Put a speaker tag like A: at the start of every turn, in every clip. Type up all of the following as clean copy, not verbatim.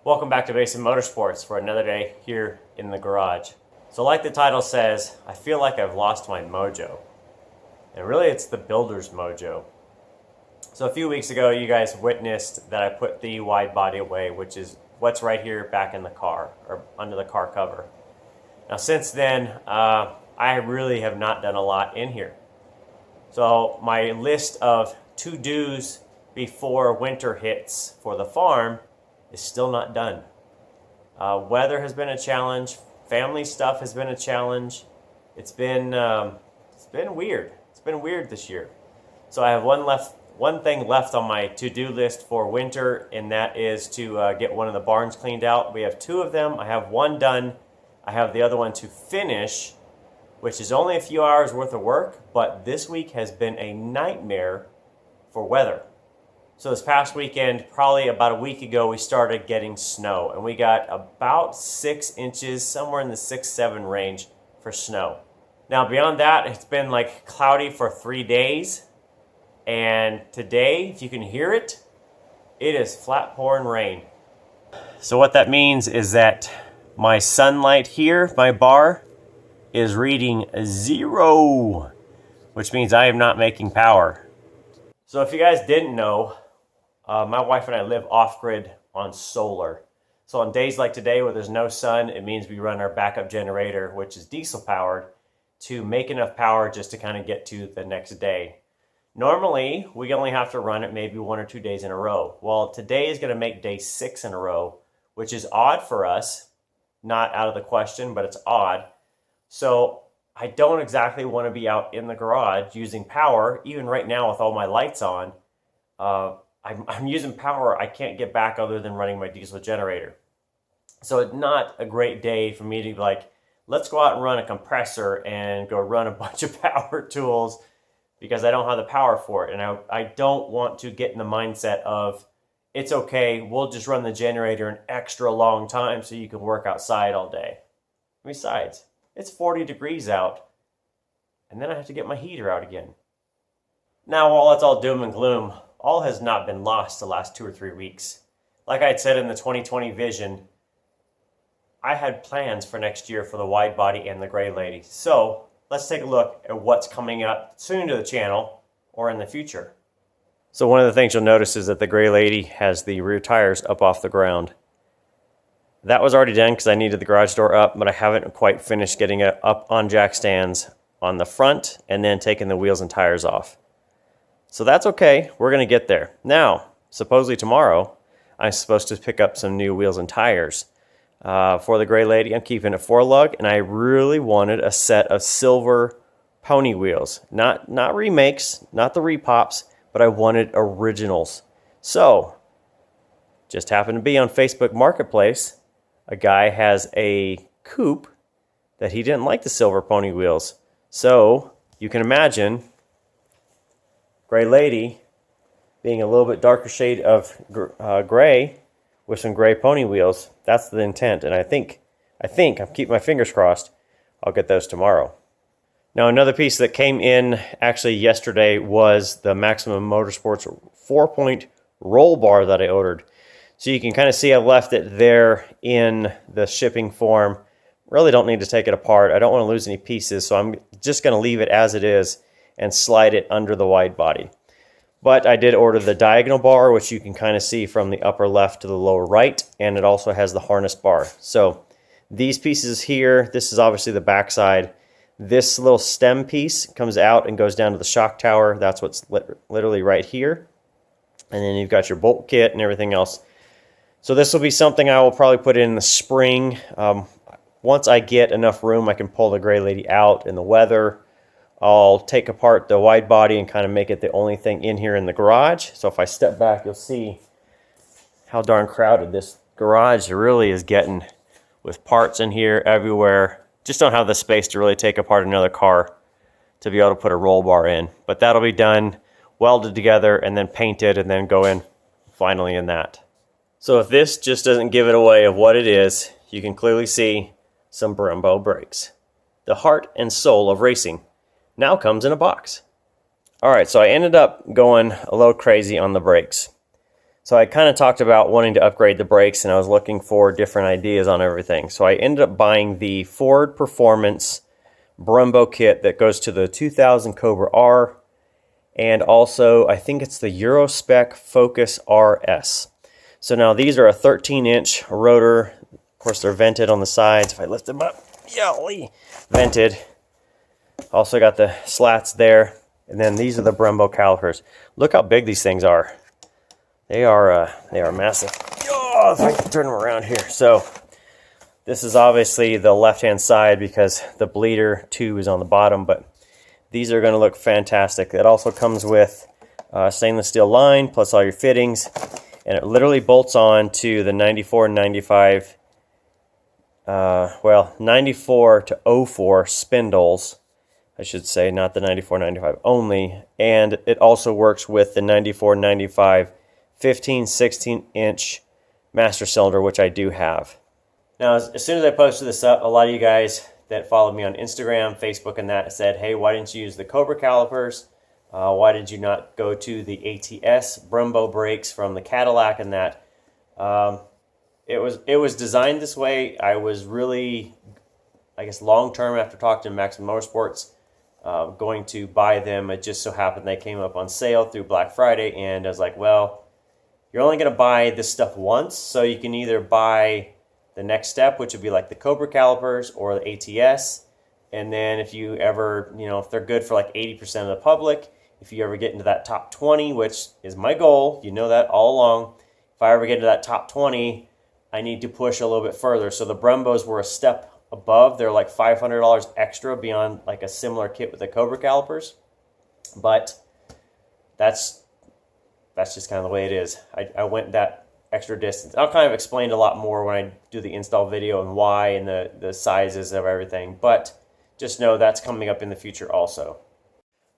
A: Welcome back to Basin Motorsports for another day here in the garage. So like the title says, I feel like I've lost my mojo. And really it's the builder's mojo. So a few weeks ago you guys witnessed that I put the wide body away, which is what's right here back in the car, or under the car cover. Now since then, I really have not done a lot in here. So my list of to-dos before winter hits for the farm is still not done. Weather has been a challenge. Family stuff has been a challenge. It's been weird. It's been weird this year. So I have one thing left on my to-do list for winter, and that is to get one of the barns cleaned out. We have two of them. I have one done. I have the other one to finish, which is only a few hours worth of work, but this week has been a nightmare for weather. So this past weekend, probably about a week ago, we started getting snow, and we got about 6 inches, somewhere in the 6-7 range for snow. Now beyond that, it's been like cloudy for 3 days, and today, if you can hear it, it is flat pouring rain. So what that means is that my sunlight here, my bar, is reading 0, which means I am not making power. So if you guys didn't know, my wife and I live off-grid on solar. So on days like today where there's no sun, it means we run our backup generator, which is diesel powered, to make enough power just to kind of get to the next day. Normally, we only have to run it maybe 1 or 2 days in a row. Well, today is going to make day 6 in a row, which is odd for us. Not out of the question, but it's odd. So I don't exactly want to be out in the garage using power, even right now with all my lights on. I'm using power I can't get back other than running my diesel generator. So it's not a great day for me to be like, let's go out and run a compressor and go run a bunch of power tools because I don't have the power for it. And I don't want to get in the mindset of, it's okay, we'll just run the generator an extra long time so you can work outside all day. Besides, it's 40 degrees out, and then I have to get my heater out again. Now, while it's all doom and gloom, all has not been lost the last 2 or 3 weeks. Like I had said in the 2020 vision, I had plans for next year for the wide body and the gray lady. So let's take a look at what's coming up soon to the channel or in the future. So one of the things you'll notice is that the gray lady has the rear tires up off the ground. That was already done because I needed the garage door up, but I haven't quite finished getting it up on jack stands on the front and then taking the wheels and tires off. So that's okay, we're going to get there. Now, supposedly tomorrow, I'm supposed to pick up some new wheels and tires. For the gray lady, I'm keeping it 4-lug, and I really wanted a set of silver pony wheels. Not remakes, not the repops, but I wanted originals. So, just happened to be on Facebook Marketplace, a guy has a coupe that he didn't like the silver pony wheels. So, you can imagine gray lady being a little bit darker shade of gray with some gray pony wheels. That's the intent, and I think I'm keeping my fingers crossed, I'll get those tomorrow. Now another piece that came in actually yesterday was the Maximum Motorsports 4-point roll bar that I ordered. So you can kind of see I left it there in the shipping form. Really don't need to take it apart. I don't want to lose any pieces, so I'm just going to leave it as it is and slide it under the wide body. But I did order the diagonal bar, which you can kind of see from the upper left to the lower right, and it also has the harness bar. So these pieces here, this is obviously the back side. This little stem piece comes out and goes down to the shock tower. That's what's literally right here. And then you've got your bolt kit and everything else. So this will be something I will probably put in the spring. Once I get enough room, I can pull the gray lady out in the weather. I'll take apart the wide body and kind of make it the only thing in here in the garage. So if I step back, you'll see how darn crowded this garage really is getting with parts in here everywhere. Just don't have the space to really take apart another car to be able to put a roll bar in. But that'll be done, welded together, and then painted, and then go in finally in that. So if this just doesn't give it away of what it is, you can clearly see some Brembo brakes. The heart and soul of racing now comes in a box. All right, so I ended up going a little crazy on the brakes. So I kind of talked about wanting to upgrade the brakes, and I was looking for different ideas on everything. So I ended up buying the Ford Performance Brembo kit that goes to the 2000 Cobra R, and also I think it's the Euro Spec Focus RS. So now these are a 13-inch rotor. Of course, they're vented on the sides. If I lift them up, yowly, vented. Also got the slats there. And then these are the Brembo calipers. Look how big these things are. They are massive. Oh, if I can turn them around here. So this is obviously the left-hand side because the bleeder tube is on the bottom, but these are going to look fantastic. It also comes with stainless steel line plus all your fittings, and it literally bolts on to the 94 and 95, 94 to 04 spindles, I should say, not the 94, 95 only, and it also works with the 94, 95 15, 16-inch master cylinder, which I do have. Now, as soon as I posted this up, a lot of you guys that followed me on Instagram, Facebook, and that said, hey, why didn't you use the Cobra calipers? Why did you not go to the ATS Brembo brakes from the Cadillac and that? It was designed this way. I was really, I guess, long-term after talking to Maximum Motorsports, going to buy them. It just so happened they came up on sale through Black Friday, and I was like, well, you're only going to buy this stuff once, so you can either buy the next step, which would be like the Cobra calipers or the ATS, and then if you ever, if they're good for like 80% of the public, if you ever get into that top 20, which is my goal, you know that all along, if I ever get into that top 20, I need to push a little bit further. So the Brembos were a step above. They're like $500 extra beyond like a similar kit with the Cobra calipers, but that's just kind of the way it is. I went that extra distance. I'll kind of explain a lot more when I do the install video and why and the sizes of everything, but just know that's coming up in the future also.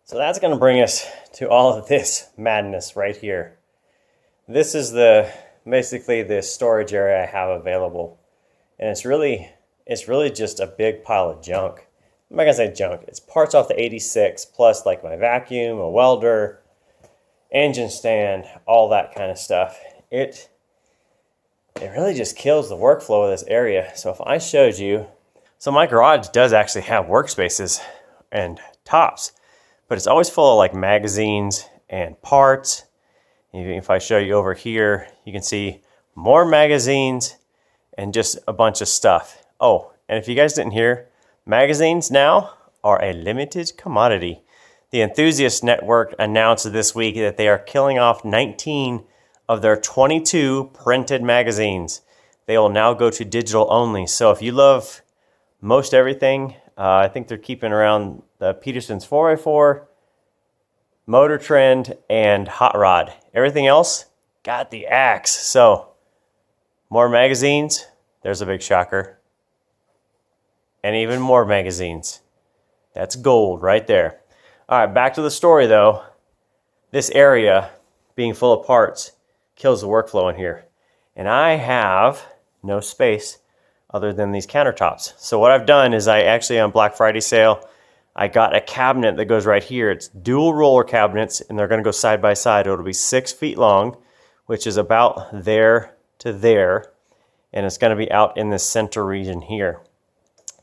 A: So that's going to bring us to all of this madness right here. This is basically the storage area I have available, and it's really just a big pile of junk. I'm not gonna say junk. It's parts off the 86 plus like my vacuum, a welder, engine stand, all that kind of stuff. It really just kills the workflow of this area. So if I showed you, so my garage does actually have workspaces and tops, but it's always full of like magazines and parts. If I show you over here, you can see more magazines and just a bunch of stuff. Oh, and if you guys didn't hear, magazines now are a limited commodity. The Enthusiast Network announced this week that they are killing off 19 of their 22 printed magazines. They will now go to digital only. So if you love most everything, I think they're keeping around the Peterson's 4x4, Motor Trend, and Hot Rod. Everything else got the axe. So more magazines, there's a big shocker. And even more magazines. That's gold right there. All right, back to the story though. This area being full of parts kills the workflow in here. And I have no space other than these countertops. So what I've done is I actually, on Black Friday sale, I got a cabinet that goes right here. It's dual roller cabinets, and they're gonna go side by side. It'll be 6 feet long, which is about there to there. And it's gonna be out in the center region here.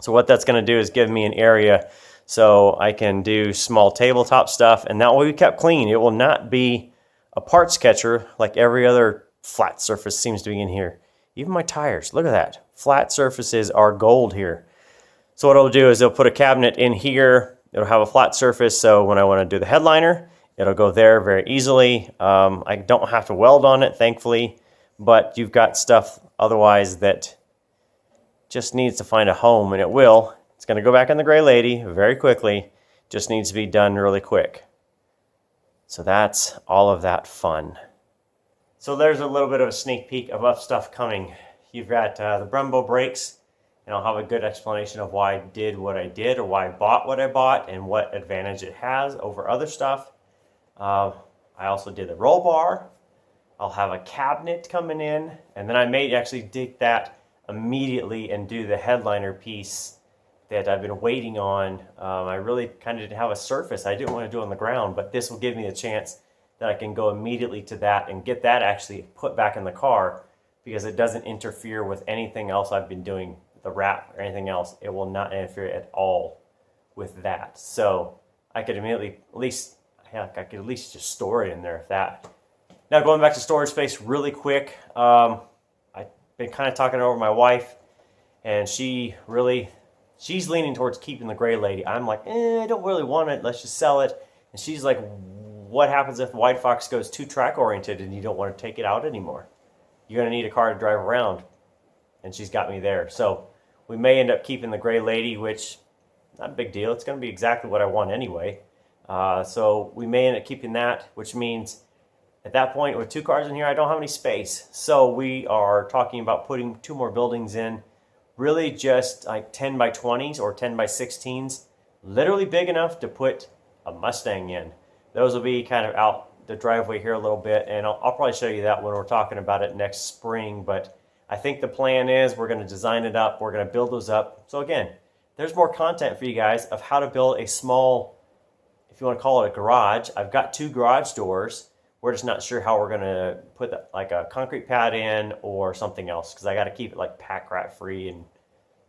A: So what that's gonna do is give me an area so I can do small tabletop stuff, and that will be kept clean. It will not be a parts catcher like every other flat surface seems to be in here. Even my tires, look at that. Flat surfaces are gold here. So what it'll do is it'll put a cabinet in here. It'll have a flat surface, so when I want to do the headliner, it'll go there very easily. I don't have to weld on it, thankfully, but you've got stuff otherwise that just needs to find a home, and it will. It's going to go back in the Gray Lady very quickly. Just needs to be done really quick. So that's all of that fun. So there's a little bit of a sneak peek of stuff coming. You've got the Brembo brakes, and I'll have a good explanation of why I did what I did, or why I bought what I bought, and what advantage it has over other stuff. I also did the roll bar. I'll have a cabinet coming in, and then I may actually dig that immediately and do the headliner piece that I've been waiting on. I really kind of didn't have a surface. I didn't want to do it on the ground, but this will give me a chance that I can go immediately to that and get that actually put back in the car, because it doesn't interfere with anything else I've been doing, the wrap or anything else. It will not interfere at all with that. So I could immediately, at least, heck, I could at least just store it in there if that. Now going back to storage space really quick, I've been kind of talking over my wife, and she's leaning towards keeping the Gray Lady. I'm like, I don't really want it. Let's just sell it. And she's like, what happens if the White Fox goes too track oriented and you don't want to take it out anymore? You're going to need a car to drive around. And she's got me there. So we may end up keeping the Gray Lady, which not a big deal. It's going to be exactly what I want anyway. So we may end up keeping that, which means at that point with 2 cars in here, I don't have any space. So we are talking about putting 2 more buildings in, really just like 10 by 20s or 10 by 16s, literally big enough to put a Mustang in. Those will be kind of out the driveway here a little bit, and I'll probably show you that when we're talking about it next spring. But I think the plan is we're going to design it up, we're going to build those up. So again, there's more content for you guys of how to build a small, if you want to call it a garage. I've got 2 garage doors. We're just not sure how we're going to put like a concrete pad in or something else, because I got to keep it like pack rat free and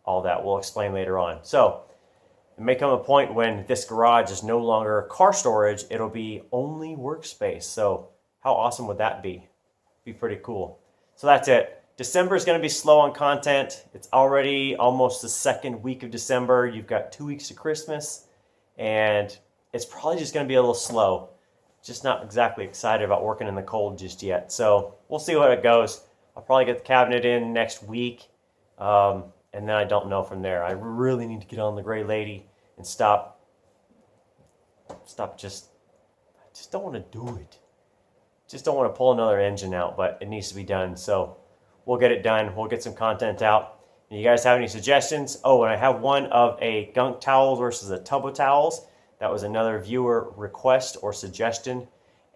A: all that. We'll explain later on. So it may come a point when this garage is no longer car storage, it'll be only workspace. So how awesome would that be? Be pretty cool. So that's it. December is going to be slow on content. It's already almost the second week of December. You've got 2 weeks to Christmas, and it's probably just going to be a little slow. Just not exactly excited about working in the cold just yet. So we'll see what it goes. I'll probably get the cabinet in next week. And then I don't know from there. I really need to get on the Gray Lady and stop just, I just don't want to do it. Just don't want to pull another engine out, but it needs to be done. So we'll get it done. We'll get some content out. And you guys have any suggestions? Oh, and I have one of a gunk towel versus a tub of towels. That was another viewer request or suggestion.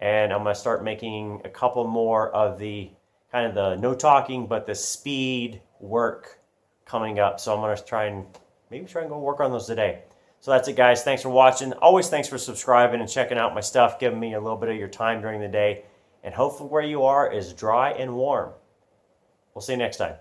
A: And I'm going to start making a couple more of the kind of the no talking, but the speed work coming up. So I'm going to maybe try and go work on those today. So that's it, guys. Thanks for watching. Always thanks for subscribing and checking out my stuff, giving me a little bit of your time during the day. And hopefully where you are is dry and warm. We'll see you next time.